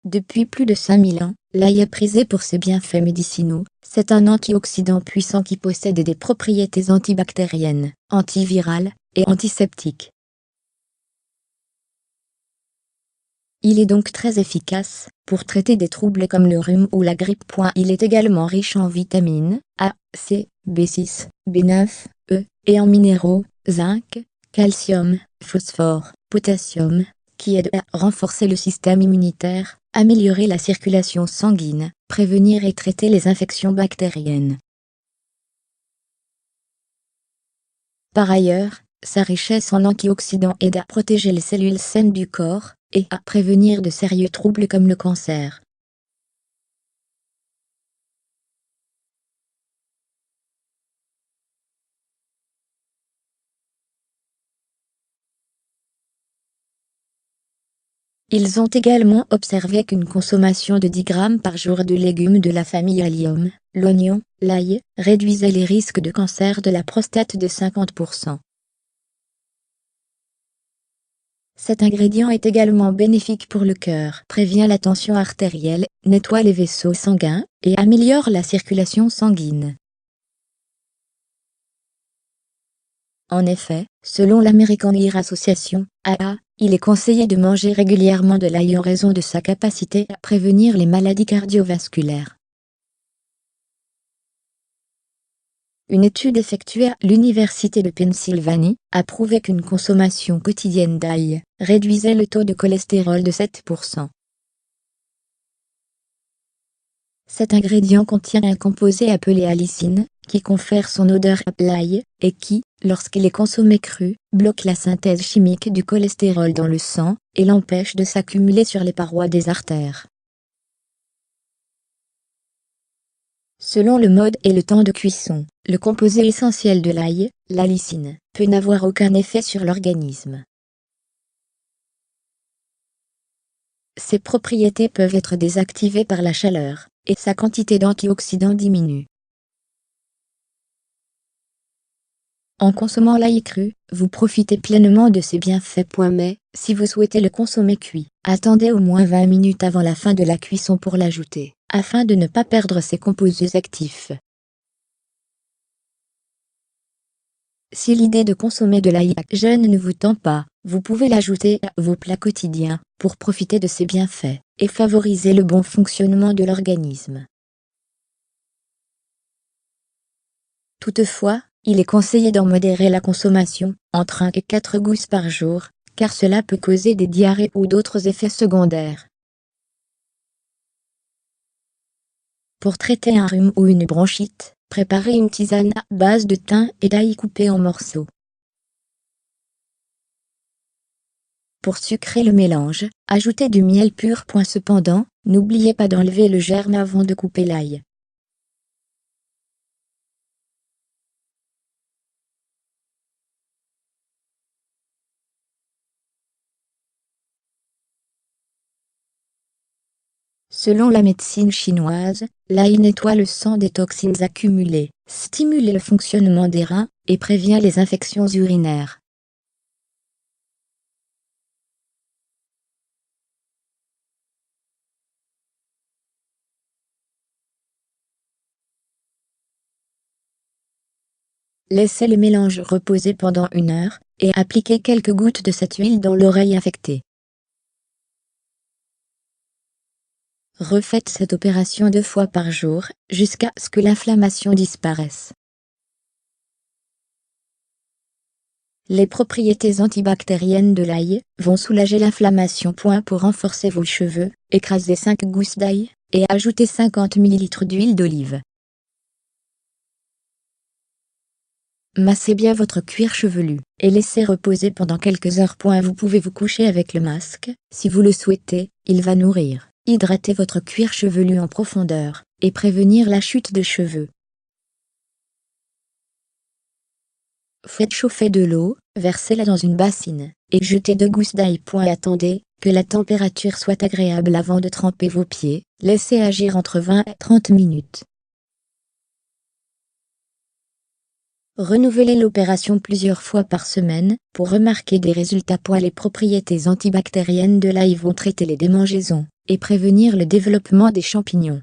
Depuis plus de 5000 ans, l'ail est prisé pour ses bienfaits médicinaux. C'est un antioxydant puissant qui possède des propriétés antibactériennes, antivirales et antiseptiques. Il est donc très efficace pour traiter des troubles comme le rhume ou la grippe. Il est également riche en vitamines A, C, B6, B9, E, et en minéraux, zinc, calcium, phosphore, potassium, qui aident à renforcer le système immunitaire, améliorer la circulation sanguine, prévenir et traiter les infections bactériennes. Par ailleurs, sa richesse en antioxydants aide à protéger les cellules saines du corps et à prévenir de sérieux troubles comme le cancer. Ils ont également observé qu'une consommation de 10 grammes par jour de légumes de la famille Allium, l'oignon, l'ail, réduisait les risques de cancer de la prostate de 50%. Cet ingrédient est également bénéfique pour le cœur, prévient la tension artérielle, nettoie les vaisseaux sanguins et améliore la circulation sanguine. En effet, selon l'American Ear Association, AA, il est conseillé de manger régulièrement de l'ail en raison de sa capacité à prévenir les maladies cardiovasculaires. Une étude effectuée à l'Université de Pennsylvanie a prouvé qu'une consommation quotidienne d'ail réduisait le taux de cholestérol de 7%. Cet ingrédient contient un composé appelé allicine, qui confère son odeur à l'ail, et qui, lorsqu'il est consommé cru, bloque la synthèse chimique du cholestérol dans le sang, et l'empêche de s'accumuler sur les parois des artères. Selon le mode et le temps de cuisson, le composé essentiel de l'ail, l'allicine, peut n'avoir aucun effet sur l'organisme. Ses propriétés peuvent être désactivées par la chaleur, et sa quantité d'antioxydants diminue. En consommant l'ail cru, vous profitez pleinement de ses bienfaits. Mais, si vous souhaitez le consommer cuit, attendez au moins 20 minutes avant la fin de la cuisson pour l'ajouter, afin de ne pas perdre ses composés actifs. Si l'idée de consommer de l'ail jeune ne vous tente pas, vous pouvez l'ajouter à vos plats quotidiens, pour profiter de ses bienfaits, et favoriser le bon fonctionnement de l'organisme. Toutefois, il est conseillé d'en modérer la consommation, entre 1 et 4 gousses par jour, car cela peut causer des diarrhées ou d'autres effets secondaires. Pour traiter un rhume ou une bronchite, préparez une tisane à base de thym et d'ail coupé en morceaux. Pour sucrer le mélange, ajoutez du miel pur. Cependant, n'oubliez pas d'enlever le germe avant de couper l'ail. Selon la médecine chinoise, l'ail nettoie le sang des toxines accumulées, stimule le fonctionnement des reins, et prévient les infections urinaires. Laissez le mélange reposer pendant 1 heure, et appliquez quelques gouttes de cette huile dans l'oreille infectée. Refaites cette opération 2 fois par jour, jusqu'à ce que l'inflammation disparaisse. Les propriétés antibactériennes de l'ail vont soulager l'inflammation. Pour renforcer vos cheveux, écrasez 5 gousses d'ail, et ajoutez 50 ml d'huile d'olive. Massez bien votre cuir chevelu, et laissez reposer pendant quelques heures. Vous pouvez vous coucher avec le masque, si vous le souhaitez, il va nourrir, hydrater votre cuir chevelu en profondeur, et prévenir la chute de cheveux. Faites chauffer de l'eau, versez-la dans une bassine, et jetez 2 gousses d'ail. Attendez que la température soit agréable avant de tremper vos pieds, laissez agir entre 20 et 30 minutes. Renouvelez l'opération plusieurs fois par semaine, pour remarquer des résultats. Les propriétés antibactériennes de l'ail vont traiter les démangeaisons, et prévenir le développement des champignons.